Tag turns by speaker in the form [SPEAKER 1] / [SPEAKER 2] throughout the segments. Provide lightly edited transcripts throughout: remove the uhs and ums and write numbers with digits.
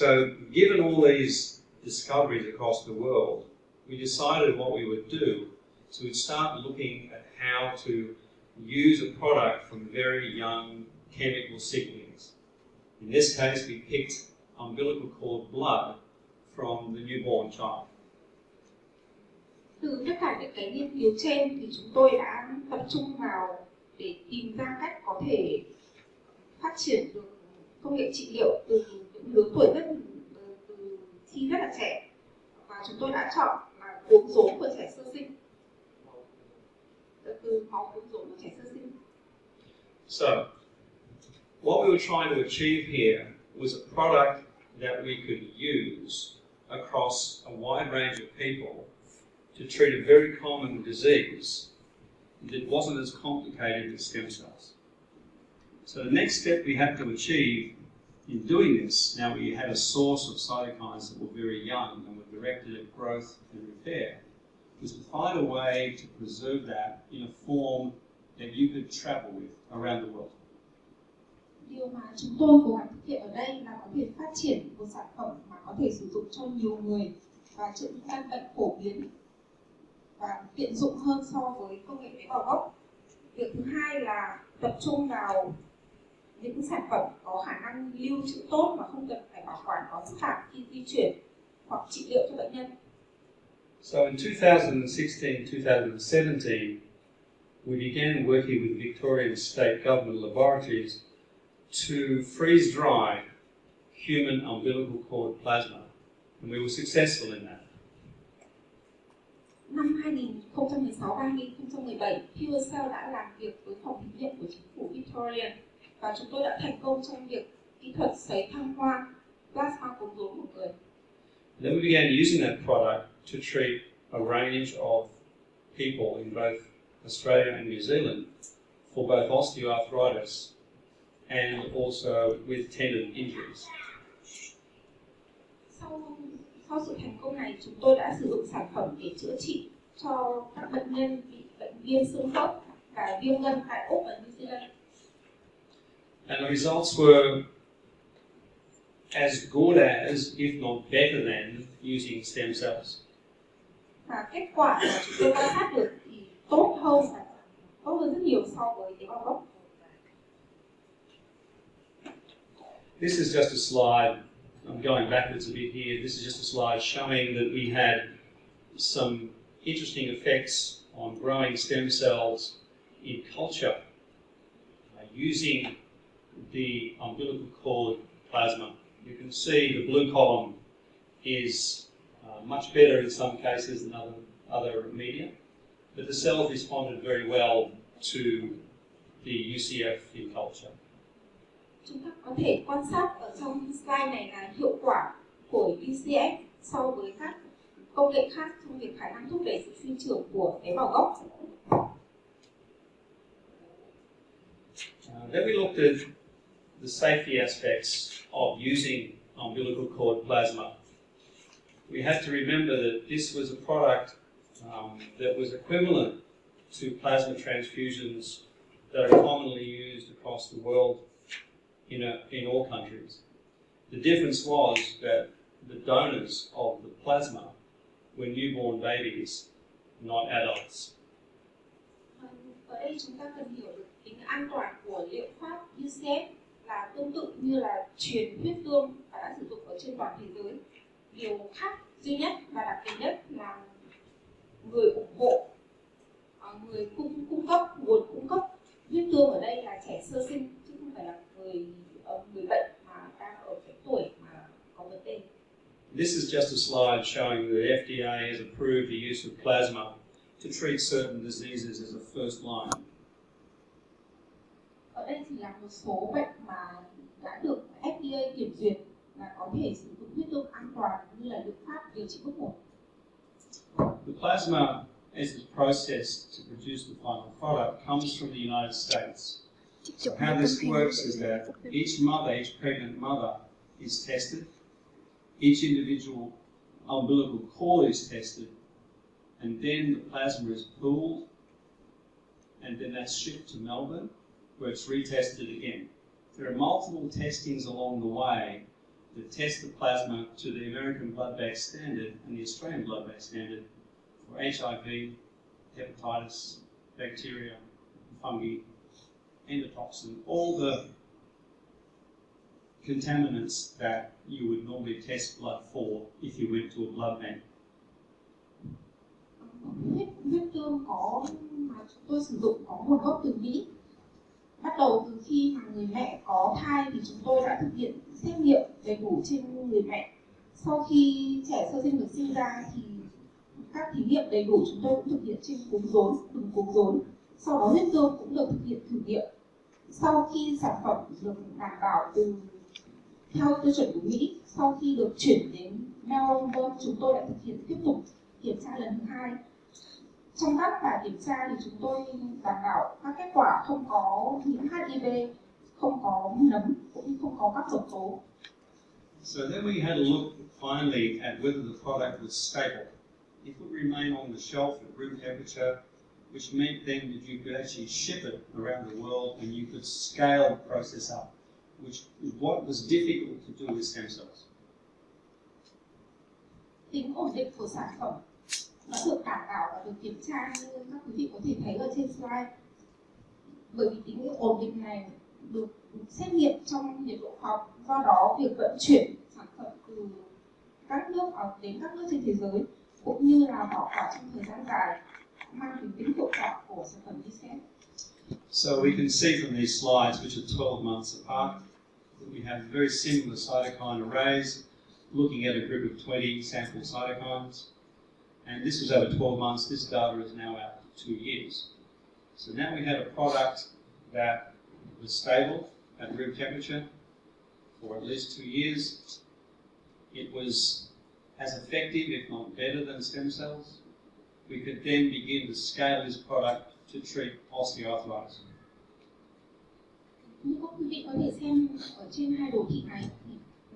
[SPEAKER 1] So, given all these discoveries across the world, we decided what we would do. So we'd start looking at how to use a product from very young chemical siblings. In this case, we picked umbilical cord blood from the newborn child.
[SPEAKER 2] Từ tất cả những cái nghiên cứu trên thì chúng tôi đã tập trung vào để tìm ra cách có thể phát triển được công nghệ trị liệu từ những lứa tuổi từ khi rất là trẻ, và chúng tôi đã chọn là cuống rốn của trẻ sơ sinh, từ máu cuống rốn của trẻ sơ sinh.
[SPEAKER 1] So, what we were trying to achieve here was a product that we could use across a wide range of people to treat a very common disease that wasn't as complicated as stem cells. So the next step we had to achieve in doing this, now we had a source of cytokines that were very young and were directed at growth and repair, was to find a way to preserve that in a form that you could travel with around the world.
[SPEAKER 2] Điều mà chúng tôi cố gắng thực hiện ở đây là có thể phát triển một sản phẩm mà có thể sử dụng cho nhiều người và chữa những căn bệnh phổ biến và tiện dụng hơn so với công nghệ tế bào gốc. Việc thứ hai là tập trung vào những sản phẩm có khả năng lưu trữ tốt mà không cần phải bảo quản có phức tạp khi di chuyển hoặc trị liệu cho bệnh nhân.
[SPEAKER 1] So in 2016-2017, we began working with Victorian state government laboratories to freeze dry human umbilical cord plasma, and we were successful in that.
[SPEAKER 2] Năm 2016-2017, PURECELL đã làm việc với phòng thí nghiệm của chính phủ Victorian và chúng tôi đã thành công trong việc kỹ thuật sấy thăng hoa plasma cuống rốn của người.
[SPEAKER 1] Then we began using that product to treat a range of people in both Australia and New Zealand for both osteoarthritis and also with tendon injuries.
[SPEAKER 2] Sau sự thành công này, chúng tôi đã sử dụng sản phẩm để chữa trị cho các bệnh nhân bị bệnh viêm xương khớp và viêm gân tại Úc và New Zealand.
[SPEAKER 1] And the results were as good as, if not better than, using stem cells.
[SPEAKER 2] Và kết quả mà chúng tôi quan sát được thì tốt hơn rất nhiều so với tế bào gốc.
[SPEAKER 1] This is just a slide. I'm going backwards a bit here. This is just a slide showing that we had some interesting effects on growing stem cells in culture using the umbilical cord plasma. You can see the blue column is much better in some cases than other media, but the cells responded very well to the UCF in culture.
[SPEAKER 2] Chúng ta có thể quan sát ở trong slide này là hiệu quả của UCF so với các công nghệ khác trong việc khả năng thúc đẩy sự sinh trưởng của tế bào gốc.
[SPEAKER 1] Then we looked at the safety aspects of using umbilical cord plasma. We had to remember that this was a product that was equivalent to plasma transfusions that are commonly used across the world in all countries. The difference was that the donors of the plasma were newborn babies, not adults.
[SPEAKER 2] Ở đây chúng ta cần hiểu được tính an toàn của liệu pháp UCF là tương tự như là truyền huyết tương và đã sử dụng ở trên toàn thế giới. Điều khác duy nhất và đặc biệt nhất là người ủng hộ, người cung cấp, nguồn cung cấp huyết tương ở đây là trẻ sơ sinh chứ không phải là người bệnh mà đang ở cái tuổi mà có vấn đề.
[SPEAKER 1] This is just a slide showing the FDA has approved the use of plasma to treat certain diseases as a first line.
[SPEAKER 2] Ở đây thì là một số bệnh mà đã được FDA kiểm duyệt là có thể sử dụng huyết tương an toàn như là liệu pháp điều trị bước 1.
[SPEAKER 1] The plasma, as it's processed to produce the final product, comes from the United States. So how this works is that each pregnant mother is tested, each individual umbilical cord is tested, and then the plasma is pooled, and then that's shipped to Melbourne, where it's retested again. There are multiple testings along the way that test the plasma to the American blood bank standard and the Australian blood bank standard for HIV, hepatitis, bacteria, fungi, endotoxin, all the contaminants that you would normally test blood for if you went to a blood bank.
[SPEAKER 2] Huyết tương có mà chúng tôi sử dụng có nguồn gốc từ Mỹ. Bắt đầu từ khi mà người mẹ có thai thì chúng tôi đã thực hiện xét nghiệm đầy đủ trên người mẹ. Sau khi trẻ sơ sinh được sinh ra thì các thí nghiệm đầy đủ chúng tôi cũng thực hiện trên cúng rốn, từng cúng rốn. Sau đó huyết tương cũng được thực hiện thử nghiệm. Sau khi sản phẩm được đảm bảo theo tiêu chuẩn của Mỹ, sau khi được chuyển đến Melbourne, chúng tôi đã thực hiện tiếp tục kiểm tra lần thứ 2. Trong các bài kiểm tra thì chúng tôi đảm bảo các kết quả không có nhiễm HIV, không có nấm, cũng như không có các độc tố.
[SPEAKER 1] So then we had a look finally at whether the product was stable. It would remain on the shelf at room temperature, which meant then that you could actually ship it around the world and you could scale the process up, which is what was difficult to do with stem cells.
[SPEAKER 2] Tính ổn định của sản phẩm nó được đảm bảo và được kiểm tra như các quý vị có thể thấy ở trên slide. Bởi vì tính ổn định này được xét nghiệm trong nhiệt độ học, do đó việc vận chuyển sản phẩm từ các nước đến các nước trên thế giới cũng như là bảo quản trong thời gian dài mang tính hiệu quả của sản phẩm UCF.
[SPEAKER 1] So we can see from these slides, which are 12 months apart, that we have very similar cytokine arrays, looking at a group of 20 sample cytokines. And this was over 12 months. This data is now out to 2 years. So now we had a product that was stable at room temperature for at least 2 years. It was as effective, if not better, than stem cells. We could then begin to scale this product to treat osteoarthritis.
[SPEAKER 2] Như các quý vị có thể xem ở trên hai đồ thị này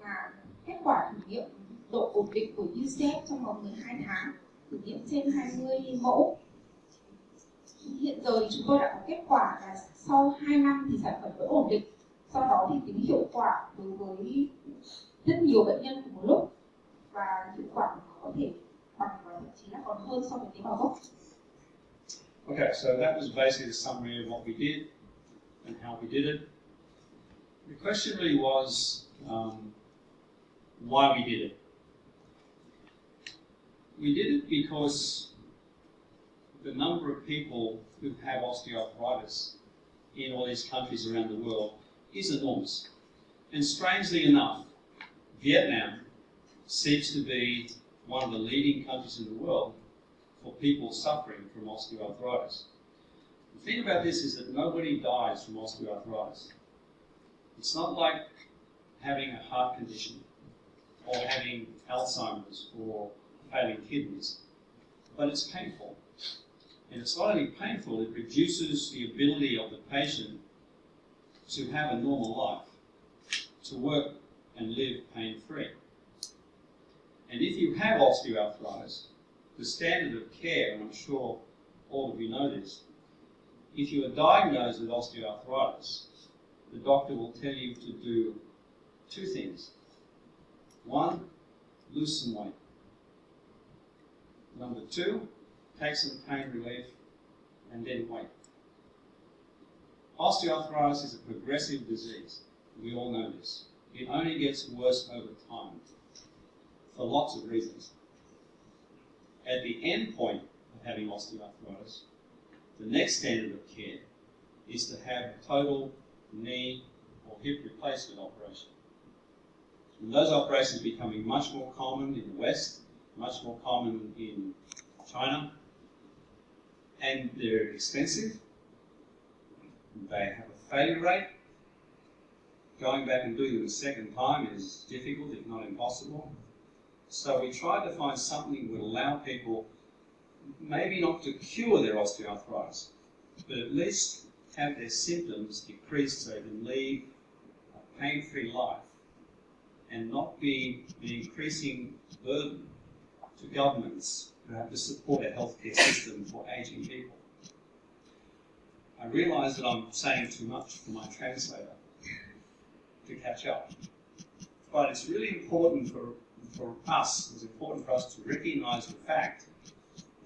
[SPEAKER 2] là kết quả thử nghiệm độ ổn định của UCF trong vòng 12 tháng, thử nghiệm trên 20 mẫu. Hiện giờ thì chúng tôi đã có kết quả là sau 2 năm thì sản phẩm vẫn ổn định. Do đó thì tính hiệu quả đối với rất nhiều bệnh nhân cùng một lúc và hiệu quả của nó có thể bằng và thậm chí là còn hơn so với tế bào gốc.
[SPEAKER 1] Okay, so that was basically the summary of what we did and how we did it. The question really was why we did it. We did it because the number of people who have osteoarthritis in all these countries around the world is enormous. And strangely enough, Vietnam seems to be one of the leading countries in the world for people suffering from osteoarthritis. The thing about this is that nobody dies from osteoarthritis. It's not like having a heart condition or having Alzheimer's or failing kidneys, but it's painful. And it's not only painful, it reduces the ability of the patient to have a normal life, to work and live pain-free. And if you have osteoarthritis, the standard of care, and I'm sure all of you know this, if you are diagnosed with osteoarthritis, the doctor will tell you to do 2 things. 1, lose some weight. Number 2, take some pain relief and then wait. Osteoarthritis is a progressive disease. We all know this. It only gets worse over time for lots of reasons. At the end point of having osteoarthritis, the next standard of care is to have a total knee or hip replacement operation. And those operations are becoming much more common in the West, much more common in China, and they're expensive. They have a failure rate. Going back and doing them a second time is difficult, if not impossible. So we tried to find something that would allow people maybe not to cure their osteoarthritis, but at least have their symptoms decreased so they can lead a pain-free life and not be an increasing burden to governments who have to support a healthcare system for aging people. I realise that I'm saying too much for my translator to catch up. but it's really important for us, it's important for us to recognize the fact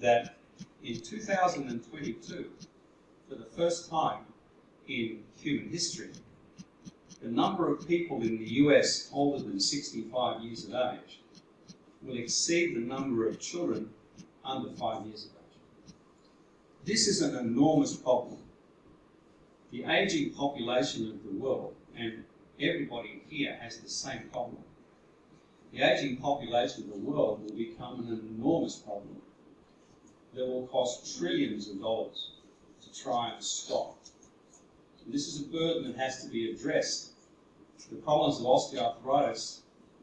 [SPEAKER 1] that in 2022, for the first time in human history, the number of people in the US older than 65 years of age will exceed the number of children under 5 years of age. This is an enormous problem. The aging population of the world, and everybody here has the same problem. The aging population of the world will become an enormous problem that will cost trillions of dollars to try and stop. And this is a burden that has to be addressed. The problems of osteoarthritis,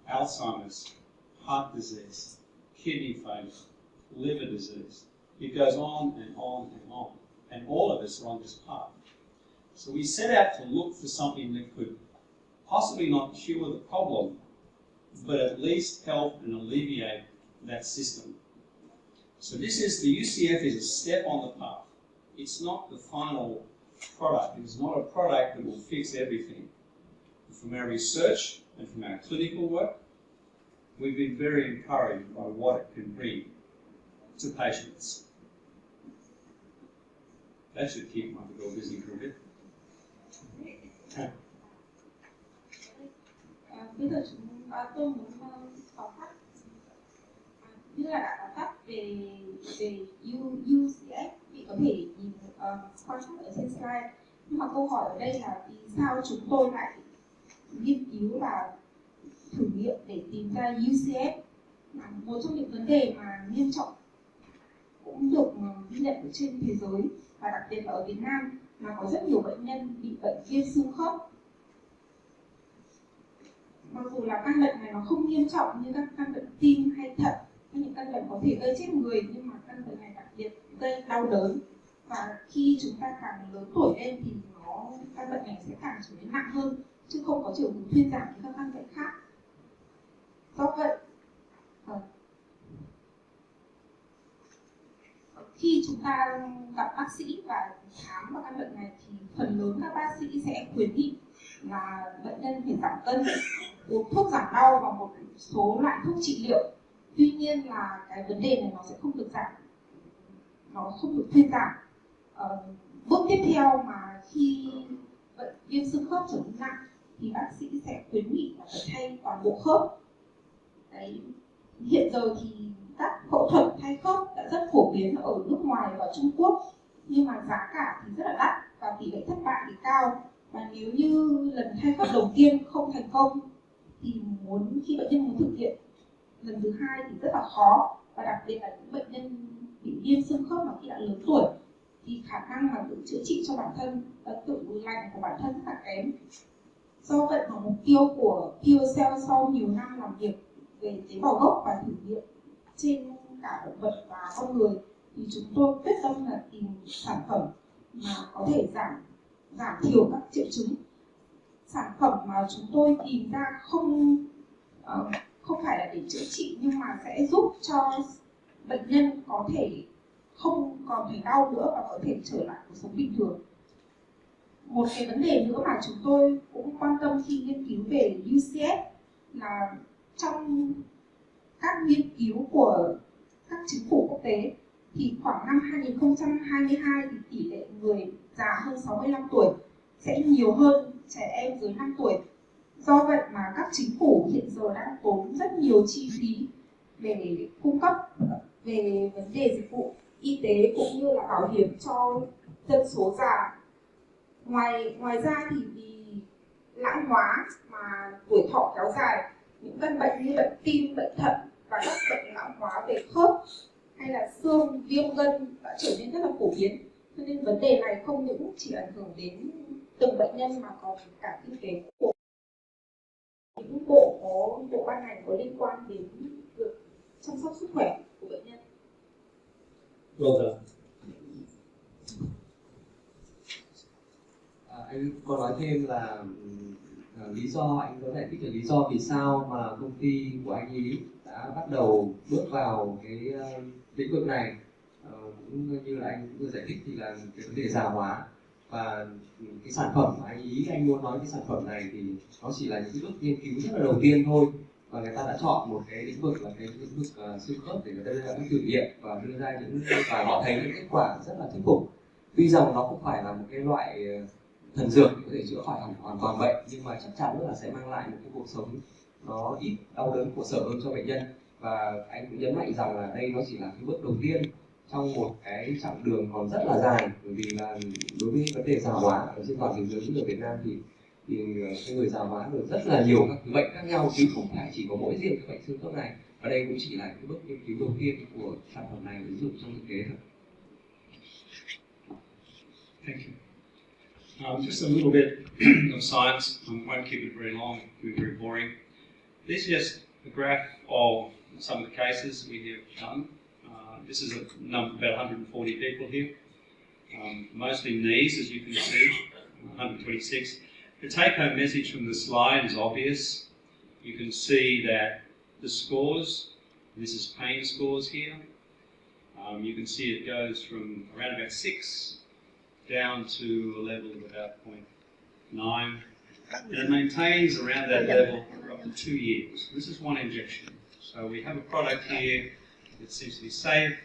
[SPEAKER 1] Alzheimer's, heart disease, kidney failure, liver disease. It goes on and on and on. And all of us are on this path. So we set out to look for something that could possibly not cure the problem, but at least help and alleviate that system. So this is, the UCF is a step on the path. It's not the final product. It's not a product that will fix everything. From our research and from our clinical work, we've been very encouraged by what it can bring to patients. That should keep my girl busy for a bit.
[SPEAKER 2] Bây giờ tôi muốn tóm tắt, như là đã tóm tắt về UCF, thì có thể nhìn quan sát ở trên slide. Nhưng mà câu hỏi ở đây là vì sao chúng tôi lại nghiên cứu và thử nghiệm để tìm ra UCF. Một trong những vấn đề mà nghiêm trọng cũng được ghi nhận ở trên thế giới và đặc biệt là ở Việt Nam là có rất nhiều bệnh nhân bị bệnh viêm xương khớp. Mặc dù là căn bệnh này nó không nghiêm trọng như các căn bệnh tim hay thận, hay những căn bệnh có thể gây chết người, nhưng mà căn bệnh này đặc biệt gây đau đớn. Và khi chúng ta càng lớn tuổi lên thì căn bệnh này sẽ càng trở nên nặng hơn, chứ không có chiều hướng thuyên giảm như các căn bệnh khác. Do vậy, khi chúng ta gặp bác sĩ và khám vào căn bệnh này thì phần lớn các bác sĩ sẽ khuyến nghị là bệnh nhân phải giảm cân, uống thuốc giảm đau và một số loại thuốc trị liệu. Tuy nhiên là cái vấn đề này nó sẽ không được giảm, nó không được thuyên giảm. Bước tiếp theo mà khi bệnh viêm xương khớp trở nên nặng thì bác sĩ sẽ khuyến nghị là phải thay toàn bộ khớp. Đấy. Hiện giờ thì các phẫu thuật thay khớp đã rất phổ biến ở nước ngoài và Trung Quốc, nhưng mà giá cả thì rất là đắt và tỷ lệ thất bại thì cao. Và nếu như lần thay khớp đầu tiên không thành công thì khi bệnh nhân muốn thực hiện lần thứ hai thì rất là khó, và đặc biệt là những bệnh nhân bị viêm xương khớp mà khi đã lớn tuổi thì khả năng mà tự chữa trị cho bản thân và tự lành của bản thân rất là kém. Do vậy mà mục tiêu của PURECELL sau nhiều năm làm việc về tế bào gốc và thử nghiệm trên cả động vật và con người thì chúng tôi quyết tâm là tìm sản phẩm mà có thể giảm thiểu các triệu chứng. Sản phẩm mà chúng tôi tìm ra không phải là để chữa trị, nhưng mà sẽ giúp cho bệnh nhân có thể không còn thấy đau nữa và có thể trở lại cuộc sống bình thường. Một cái vấn đề nữa mà chúng tôi cũng quan tâm khi nghiên cứu về UCF là trong các nghiên cứu của các chính phủ quốc tế thì khoảng năm 2022 thì tỷ lệ người già hơn 65 tuổi sẽ nhiều hơn trẻ em dưới 5 tuổi. Do vậy mà các chính phủ hiện giờ đang tốn rất nhiều chi phí để cung cấp về vấn đề dịch vụ y tế cũng như là bảo hiểm cho dân số già. Ngoài ra thì vì lão hóa mà tuổi thọ kéo dài, những căn bệnh như bệnh tim, bệnh thận và các bệnh lão hóa về khớp hay là xương, viêm gân đã trở nên rất là phổ biến. Cho nên vấn đề này không những chỉ ảnh hưởng đến từng bệnh nhân mà còn cả kinh tế của những bộ ban ngành có liên quan đến việc chăm sóc sức khỏe của bệnh nhân.
[SPEAKER 1] Well done.
[SPEAKER 3] Anh có nói thêm là lý do, anh có giải thích là lý do vì sao mà công ty của anh ấy đã bắt đầu bước vào cái lĩnh vực này. Cũng như là anh vừa giải thích thì là cái vấn đề già hóa. Và cái sản phẩm mà anh muốn nói, cái sản phẩm này thì nó chỉ là những cái bước nghiên cứu rất là đầu tiên thôi, và người ta đã chọn một cái lĩnh vực là cái lĩnh vực xương khớp để người ta đưa ra các thử nghiệm và đưa ra những, và họ thấy những kết quả rất là thuyết phục. Tuy rằng nó không phải là một cái loại thần dược có thể chữa khỏi hoàn toàn bệnh, nhưng mà chắc chắn là sẽ mang lại một cái cuộc sống nó ít đau đớn khổ sở hơn cho bệnh nhân. Và anh cũng nhấn mạnh rằng là đây nó chỉ là cái bước đầu tiên trong một cái chặng đường còn rất là dài, bởi vì là đối với vấn đề già hóa ở trên toàn thế giới như ở Việt Nam thì cái người già hóa được rất là nhiều các cái bệnh khác nhau, chứ không phải chỉ có mỗi riêng cái bệnh xương khớp này. Và đây cũng chỉ là cái bước nghiên cứu đầu tiên của sản phẩm này ứng dụng trong thực tế thôi.
[SPEAKER 1] Thank you. Just a little bit of science. I won't keep it very long, it'll be very boring. This is just a graph of some of the cases we have done. This is a number, about 140 people here, mostly knees, as you can see, 126. The take-home message from the slide is obvious. You can see that the scores, this is pain scores here, you can see it goes from around about 6 down to a level of about 0.9, and it maintains around that level for up to 2 years. This is one injection. So we have a product here that seems to be safe,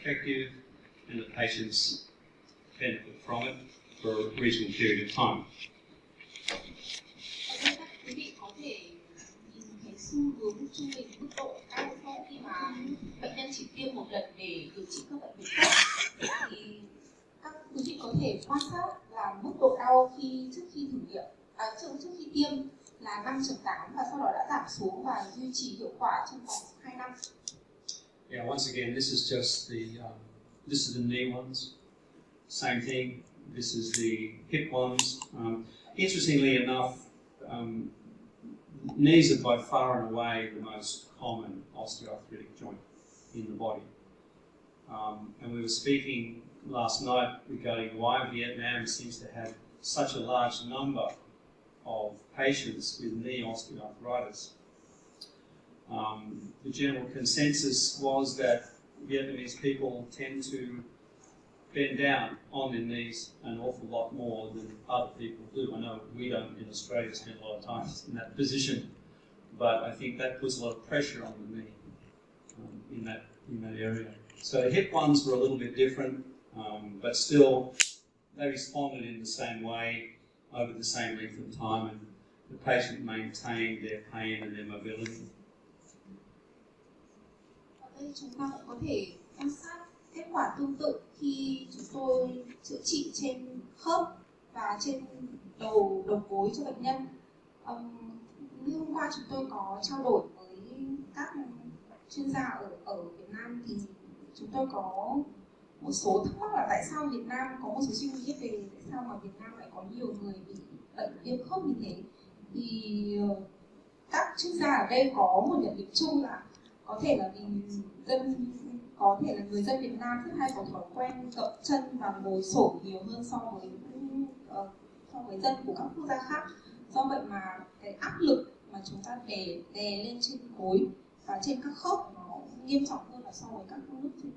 [SPEAKER 1] effective, and the patients benefit from it for a reasonable period of time.
[SPEAKER 2] Quý vị có thể nhìn thấy xu hướng trung bình mức độ cao sau khi mà bệnh nhân chỉ tiêm một lần để điều trị các bệnh về khớp. Thì các quý vị có thể quan sát là mức độ đau trước khi thử nghiệm, trước khi tiêm là 5.8 và sau đó đã giảm xuống và duy trì hiệu quả trong vòng 2 năm.
[SPEAKER 1] Yeah, once again, this is just this is the knee ones. Same thing. This is the hip ones. Interestingly enough, knees are by far and away the most common osteoarthritic joint in the body. And we were speaking last night regarding why Vietnam seems to have such a large number of patients with knee osteoarthritis. The general consensus was that Vietnamese people tend to bend down on their knees an awful lot more than other people do. I know we don't in Australia spend a lot of time in that position, but I think that puts a lot of pressure on the knee in that area. So the hip ones were a little bit different, but still they responded in the same way over the same length of time, and the patient maintained their pain and their mobility.
[SPEAKER 2] Ở đây chúng ta cũng có thể quan sát kết quả tương tự khi chúng tôi chữa trị trên khớp và trên đầu gối cho bệnh nhân. Như hôm qua chúng tôi có trao đổi với các chuyên gia ở Việt Nam thì chúng tôi có một số thắc mắc là tại sao Việt Nam có một số suy nghĩ về tại sao mà Việt Nam lại có nhiều người bị bệnh viêm khớp như thế. Thì các chuyên gia ở đây có một nhận định chung là có thể là vì người dân Việt Nam rất hay có thói quen gập chân và ngồi xổm nhiều hơn so với dân của các quốc gia khác. Do vậy mà cái áp lực mà chúng ta đè lên trên gối và trên các khớp nó nghiêm trọng hơn là so với các nước khác.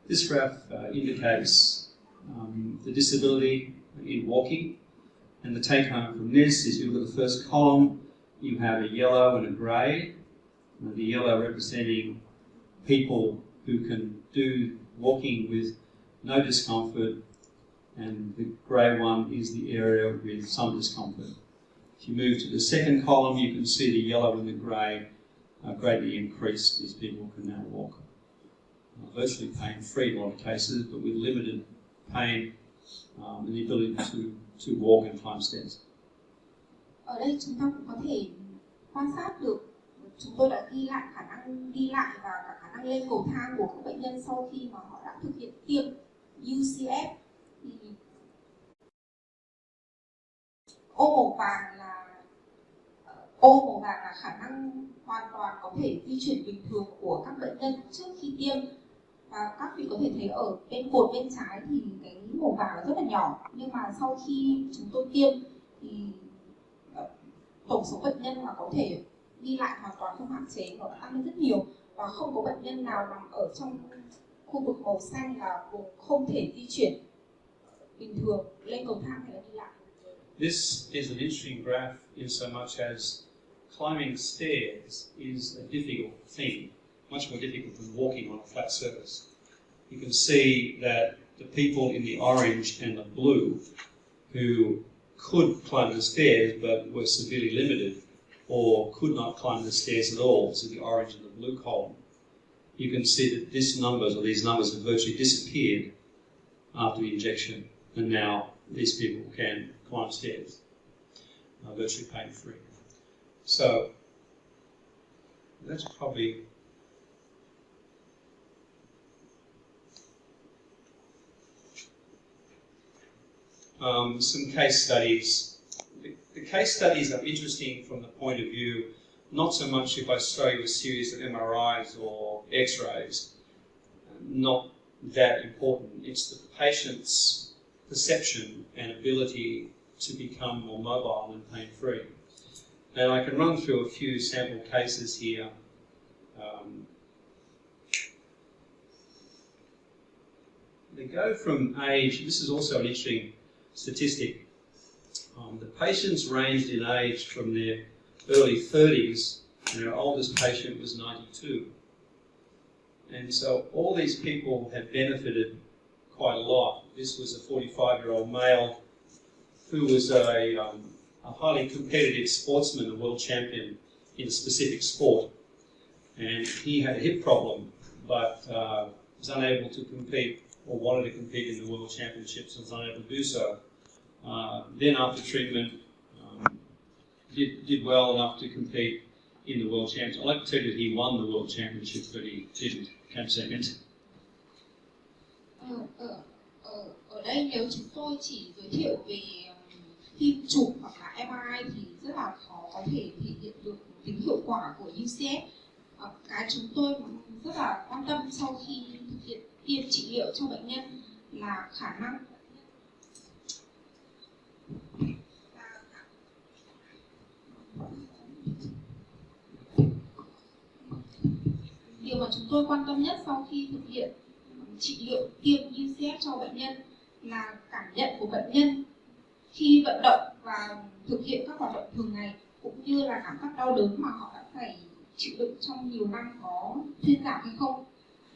[SPEAKER 1] This graph indicates the disability in walking, and the take home from this is you look at the first column, you have a yellow and a grey. The yellow representing people who can do walking with no discomfort, and the grey one is the area with some discomfort. If you move to the second column, you can see the yellow and the grey greatly increased as people can now walk. Virtually pain-free in a lot of cases, but with limited pain and the ability to walk and climb stairs.
[SPEAKER 2] Ở đây chúng ta cũng có thể quan sát được, chúng tôi đã ghi lại khả năng đi lại và cả khả năng lên cầu thang của các bệnh nhân sau khi mà họ đã thực hiện tiêm UCF. Thì ô màu vàng là khả năng hoàn toàn có thể di chuyển bình thường của các bệnh nhân trước khi tiêm. Và các vị có thể thấy ở bên cột bên trái thì cái màu vàng là rất là nhỏ, nhưng mà sau khi chúng tôi tiêm thì tổng số bệnh nhân mà có thể đi lại hoàn toàn không hạn chế nó đã tăng lên rất nhiều, và không có bệnh nhân nào nằm ở trong khu vực màu xanh là vùng không thể di chuyển bình thường lên cầu thang hay là đi lại.
[SPEAKER 1] This is an interesting graph in so much as climbing stairs is a difficult thing, much more difficult than walking on a flat surface. You can see that the people in the orange and the blue who could climb the stairs but were severely limited or could not climb the stairs at all, so the orange and the blue column, you can see that these numbers have virtually disappeared after the injection, and now these people can climb stairs virtually pain-free. So that's probably some case studies. The case studies are interesting from the point of view, not so much if I show you a series of MRIs or X-rays, not that important. It's the patient's perception and ability to become more mobile and pain-free. And I can run through a few sample cases here. They go from age, this is also an interesting statistic. The patients ranged in age from their early 30s, and our oldest patient was 92. And so all these people had benefited quite a lot. This was a 45-year-old male who was a highly competitive sportsman, a world champion in a specific sport. And he had a hip problem, but was unable to compete, or wanted to compete in the world championships and was unable to do so. Then after treatment, did well enough to compete in the world championships. I'd like to tell you that he won the world championship, but he didn't, came second.
[SPEAKER 2] Ở đây nếu chúng tôi chỉ giới thiệu về phim chụp hoặc là MRI thì rất là khó có thể thể hiện được tính hiệu quả của UCF. Cái chúng tôi rất là quan tâm sau khi thực hiện tiêm trị liệu cho bệnh nhân là khả năng điều mà chúng tôi quan tâm nhất sau khi thực hiện trị liệu tiêm UCF cho bệnh nhân là cảm nhận của bệnh nhân khi vận động và thực hiện các hoạt động thường ngày, cũng như là cảm giác đau đớn mà họ đã phải chịu đựng trong nhiều năm có thuyên giảm hay không.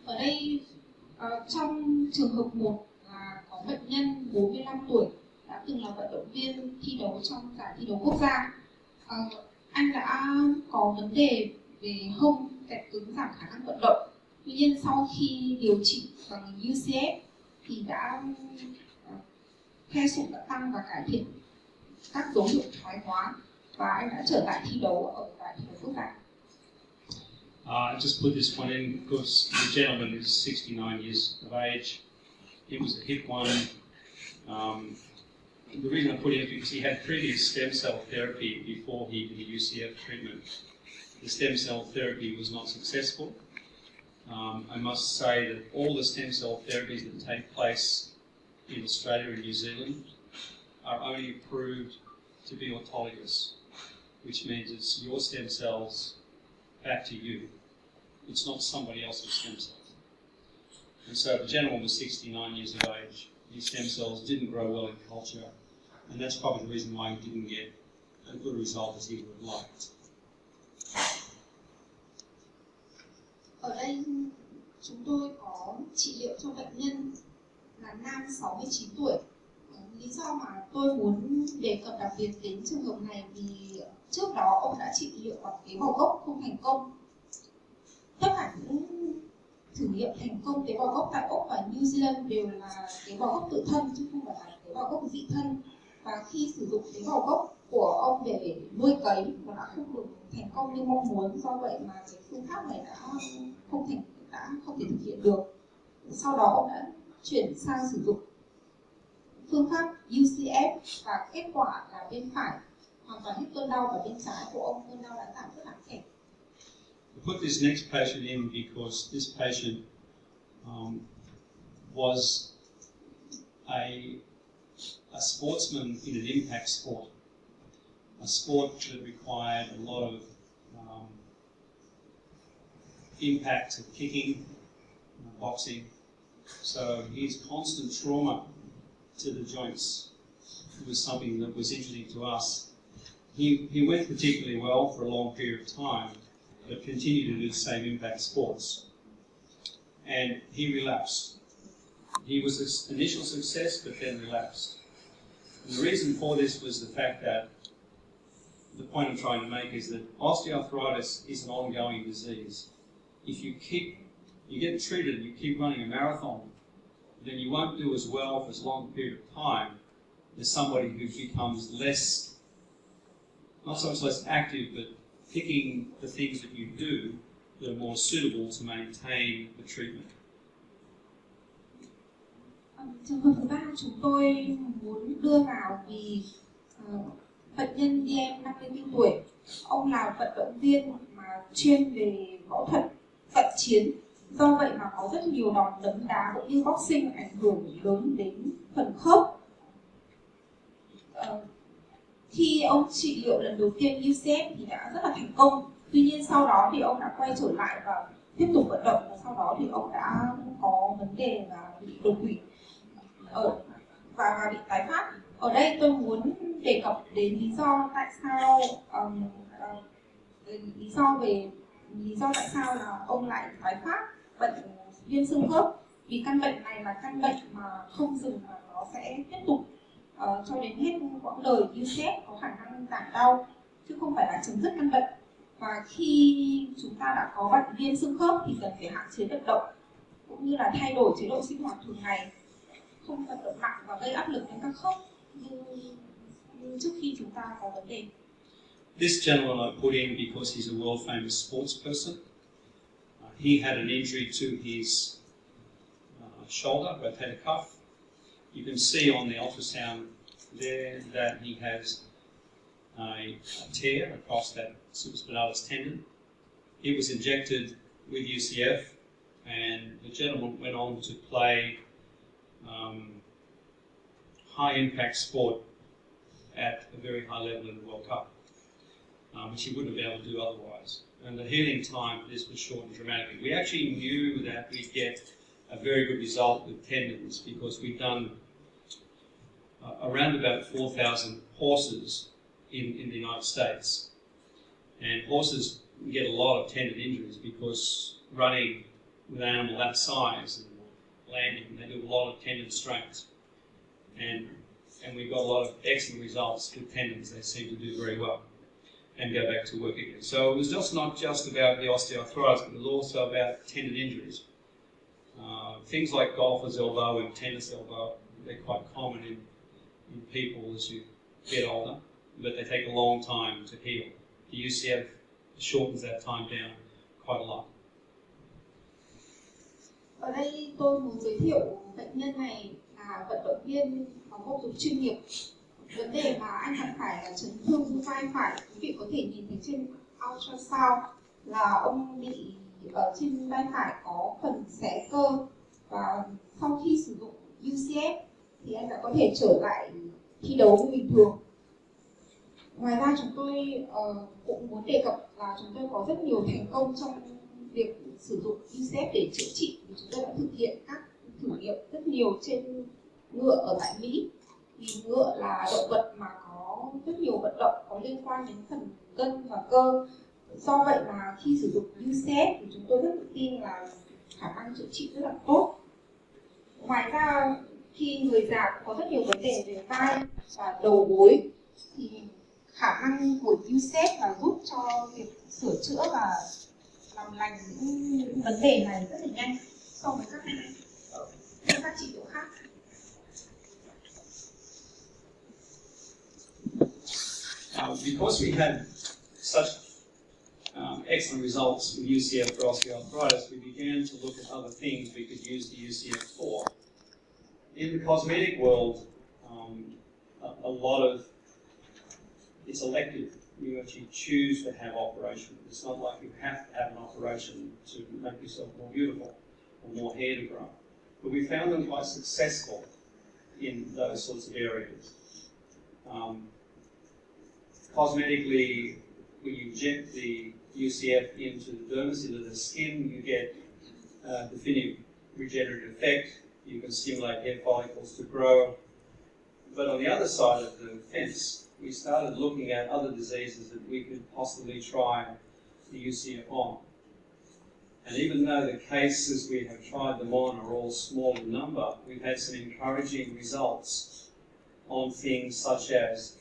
[SPEAKER 2] Ở đây trong trường hợp 1 là có bệnh nhân 45 tuổi đã từng là vận động viên thi đấu trong giải thi đấu quốc gia. Anh đã có vấn đề về hông, kẹp cứng, giảm khả năng vận động. Tuy nhiên sau khi điều trị bằng UCF thì đã khe sụn đã tăng và cải thiện các dấu hiệu thoái hóa, và anh đã trở lại thi đấu ở giải thi đấu quốc gia.
[SPEAKER 1] I just put this one in because the gentleman is 69 years of age. It was a hip one. The reason I put it is because he had previous stem cell therapy before he did the UCF treatment. The stem cell therapy was not successful. I must say that all the stem cell therapies that take place in Australia and New Zealand are only approved to be autologous, which means it's your stem cells back to you. It's not somebody else's stem cells. And so the gentleman was 69 years of age. His stem cells didn't grow well in culture, and that's probably the reason why he didn't get a good result as he would have liked.
[SPEAKER 2] Ở đây chúng tôi có trị liệu cho bệnh nhân là nam 69 tuổi. Lý do mà tôi muốn đề cập đặc biệt đến trường hợp này vì trước đó ông đã trị liệu bằng tế bào gốc không thành công. Tất cả những thử nghiệm thành công tế bào gốc tại Úc và New Zealand đều là tế bào gốc tự thân chứ không phải là tế bào gốc dị thân. Và khi sử dụng tế bào gốc của ông để nuôi cấy nó đã không được thành công như mong muốn, do vậy mà cái phương pháp này đã không thể thực hiện được. Sau đó ông đã chuyển sang sử dụng phương pháp UCF và kết quả là bên phải hoàn toàn hết cơn đau, và bên trái của ông cơn đau đã giảm rất đáng kể.
[SPEAKER 1] I put this next patient in because this patient was a sportsman in an impact sport, a sport that required a lot of impact of kicking, boxing. So his constant trauma to the joints was something that was interesting to us. He went particularly well for a long period of time, but continued to do the same impact sports. And he relapsed. He was an initial success, but then relapsed. And the reason for this was the fact that the point I'm trying to make is that osteoarthritis is an ongoing disease. If you get treated, you keep running a marathon, then you won't do as well for as long a period of time as somebody who becomes less, not so much less active, but picking the things that you do that are more suitable to maintain the treatment.
[SPEAKER 2] Trường hợp thứ ba chúng tôi muốn đưa vào vì bệnh nhân DM 54 tuổi, ông là vận động viên mà chuyên về võ thuật cận chiến, do vậy mà có rất nhiều đòn đấm đá cũng như boxing ảnh hưởng lớn đến phần khớp. Khi ông trị liệu lần đầu tiên UCF thì đã rất là thành công, tuy nhiên sau đó thì ông đã quay trở lại và tiếp tục vận động, và sau đó thì ông đã có vấn đề và bị đột quỵ và bị tái phát. Ở đây tôi muốn đề cập đến lý do tại sao lý do tại sao là ông lại tái phát bệnh viêm xương khớp, vì căn bệnh này là căn bệnh mà không dừng mà nó sẽ tiếp tục cho đến hết quãng đời UCF, có khả năng giảm đau chứ không phải là chấm dứt căn bệnh. Và khi chúng ta đã có bệnh viêm xương khớp thì cần phải hạn chế vận động cũng như là thay đổi chế độ sinh hoạt thường ngày, không vận động nặng và gây áp lực lên các khớp như trước khi chúng ta có vấn đề.
[SPEAKER 1] This gentleman I put in because he's a world famous sports person. He had an injury to his shoulder, rotator cuff. You can see on the ultrasound there that he has a tear across that supraspinalis tendon. He was injected with UCF, and the gentleman went on to play high impact sport at a very high level in the World Cup, which he wouldn't have been able to do otherwise. And the healing time for this was shortened dramatically. We actually knew that we'd get a very good result with tendons because we'd done around about 4,000 horses in the United States. And horses get a lot of tendon injuries because running with an animal that size and landing, they do a lot of tendon strains. And we got a lot of excellent results with tendons. They seem to do very well and go back to work again. So it was just not just about the osteoarthritis, but it was also about tendon injuries. Things like golfer's elbow and tennis elbow, they're quite common in people as you get older, but they take a long time to heal. The UCF shortens that time down quite a lot.
[SPEAKER 2] Ở đây tôi muốn giới thiệu bệnh nhân này là vận động viên có mô dục chuyên nghiệp. Vấn đề mà anh gặp phải là chấn thương xương vai phải. Quý vị có thể nhìn thấy trên ultrasound là ông bị ở trên vai phải có phần xé cơ, và sau khi sử dụng UCF thì anh đã có thể trở lại thi đấu như bình thường. Ngoài ra chúng tôi cũng muốn đề cập là chúng tôi có rất nhiều thành công trong việc sử dụng UCF để chữa trị. Chúng tôi đã thực hiện các thử nghiệm rất nhiều trên ngựa ở tại Mỹ. Vì ngựa là động vật mà có rất nhiều vận động có liên quan đến phần gân và cơ. Do vậy mà khi sử dụng UCF thì chúng tôi rất tự tin là khả năng chữa trị rất là tốt. Ngoài ra khi người già cũng có rất nhiều vấn đề về vai và đầu gối thì khả năng của UCF là giúp cho việc sửa chữa và làm lành những vấn đề này rất là nhanh so với các trị liệu khác.
[SPEAKER 1] Because we had such excellent results with UCF for osteoarthritis, we began to look at other things we could use the UCF for. In the cosmetic world, a lot of it's elective. You actually choose to have operation. It's not like you have to have an operation to make yourself more beautiful or more hair to grow. But we found them quite successful in those sorts of areas. Cosmetically, when you inject the UCF into the dermis, into the skin, you get definitive regenerative effect. You can stimulate hair follicles to grow. But on the other side of the fence, we started looking at other diseases that we could possibly try the UCF on. And even though the cases we have tried them on are all small in number, we've had some encouraging results on things such as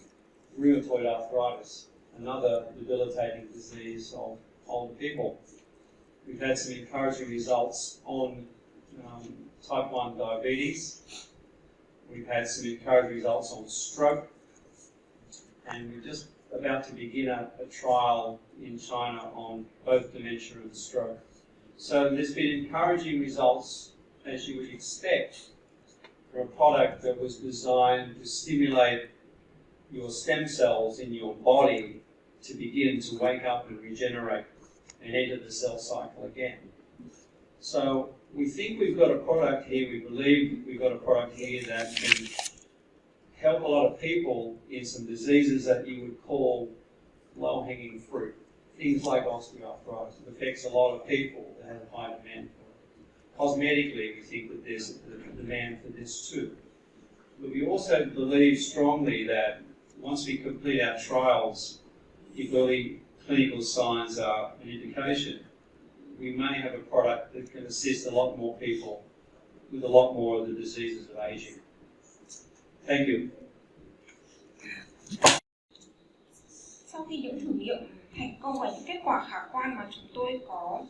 [SPEAKER 1] rheumatoid arthritis, another debilitating disease of older people. We've had some encouraging results on type 1 diabetes. We've had some encouraging results on stroke. And we're just about to begin a trial in China on both dementia and stroke. So there's been encouraging results, as you would expect, for a product that was designed to stimulate your stem cells in your body to begin to wake up and regenerate and enter the cell cycle again. So we think we've got a product here, we believe we've got a product here that can help a lot of people in some diseases that you would call low-hanging fruit. Things like osteoarthritis. It affects a lot of people that have a high demand for it. Cosmetically, we think that there's a demand for this too. But we also believe strongly that once we complete our trials, if early clinical signs are an indication, we may have a product that can assist a lot more people with a lot more of the diseases of aging. Thank you.
[SPEAKER 2] Sau khi những thử nghiệm thành công và những kết quả khả quan mà chúng tôi có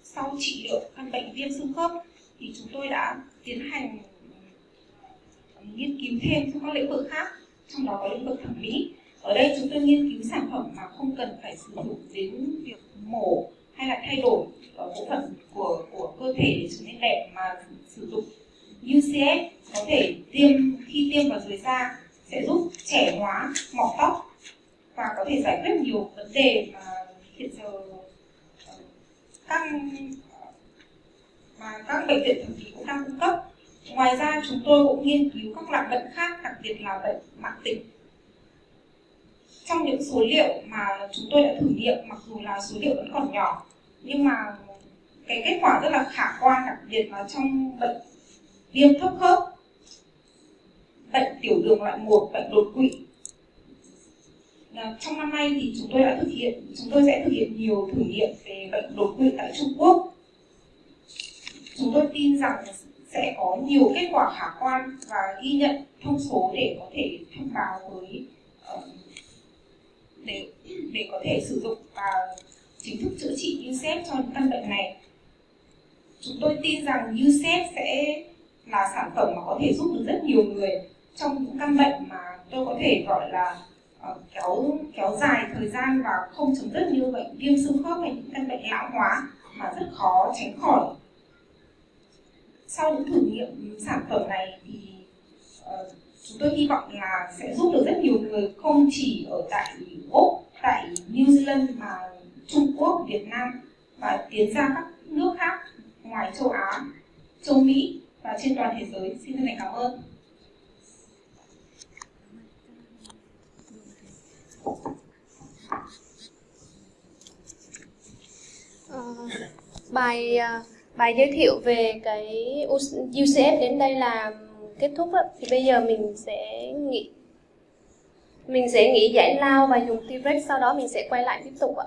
[SPEAKER 2] sau trị liệu căn bệnh viêm xương khớp, thì chúng tôi đã tiến hành nghiên cứu thêm trong các lĩnh vực khác, trong đó có lĩnh vực thẩm mỹ. Ở đây chúng tôi nghiên cứu sản phẩm mà không cần phải sử dụng đến việc mổ hay là thay đổi bộ phận của cơ thể để trở nên đẹp, mà sử dụng UCF có thể khi tiêm vào dưới da sẽ giúp trẻ hóa, mọc tóc và có thể giải quyết nhiều vấn đề mà hiện giờ các bệnh viện thẩm mỹ cũng đang cung cấp. Ngoài ra chúng tôi cũng nghiên cứu các loại bệnh khác, đặc biệt là bệnh mãn tính. Trong những số liệu mà chúng tôi đã thử nghiệm, mặc dù là số liệu vẫn còn nhỏ, nhưng mà cái kết quả rất là khả quan, đặc biệt là trong bệnh viêm thấp khớp, bệnh tiểu đường loại 1, bệnh đột quỵ. Trong năm nay thì chúng tôi sẽ thực hiện nhiều thử nghiệm về bệnh đột quỵ tại Trung Quốc. Chúng tôi tin rằng sẽ có nhiều kết quả khả quan và ghi nhận thông số để có thể thông báo với để có thể sử dụng và chính thức chữa trị UCF cho những căn bệnh này. Chúng tôi tin rằng UCF sẽ là sản phẩm mà có thể giúp được rất nhiều người trong những căn bệnh mà tôi có thể gọi là kéo dài thời gian và không chấm dứt, như bệnh viêm xương khớp hay những căn bệnh lão hóa mà rất khó tránh khỏi. Sau những thử nghiệm sản phẩm này thì chúng tôi hy vọng là sẽ giúp được rất nhiều người, không chỉ ở tại Úc, tại New Zealand mà Trung Quốc, Việt Nam và tiến ra các nước khác ngoài châu Á, châu Mỹ và trên toàn thế giới. Xin chân thành cảm ơn.
[SPEAKER 4] Bài giới thiệu về cái UCF đến đây là kết thúc đó. Thì bây giờ mình sẽ nghỉ giải lao và dùng T-Rex, sau đó mình sẽ quay lại tiếp tục ạ.